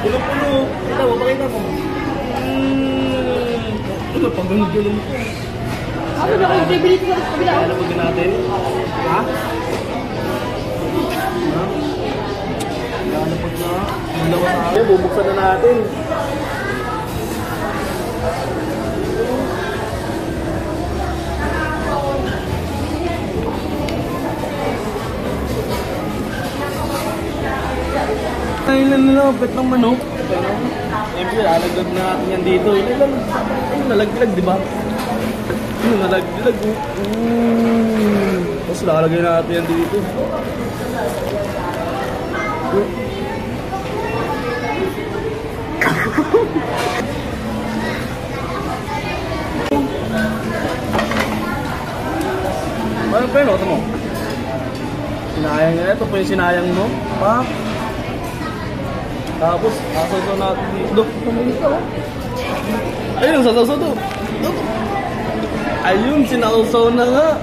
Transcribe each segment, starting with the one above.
Puno-puno. Kita mo, pakita mo. Ito, pag-gulong mo. Ano ba kung i-bilito sa kabila? Ano ba natin? Ha? Ano pag na? Ang lawas na ako. Bubuksan na natin. Ilan na lapit ng manok. Siyempre, alaglag na natin yan dito. Ilan, nalaglag, di ba? Nalaglag. Tapos lalagay natin yan dito. Ano pa yun? Ito mo. Sinayang yan. Ito po yung sinayang mo. Pa. Tapos, sasaw natin dito. Ayun, sasaw to. Ayun, sinausaw na nga.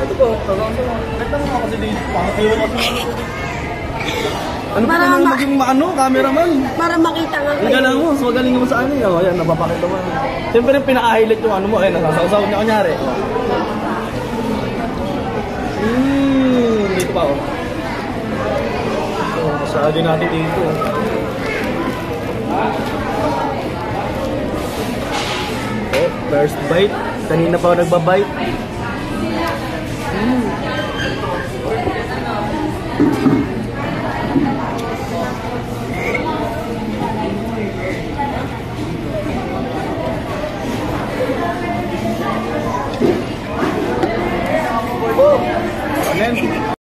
Ito po, sasaw na. Ito mo kasi dito. Pakakayo kasi. Ano pa naman maging maano, cameraman? Para makita nga kayo. Ang galang mo, mas magaling naman sa ano yun. Ayan, napapakita mo. Siyempre, pinaka-highlight yung ano mo. Ayun, nasasaw niya kunyari. Dito pa, oh. Masyado natin dito. Oh, first bite. Kanina pa ako nagbabite. Oh, amen.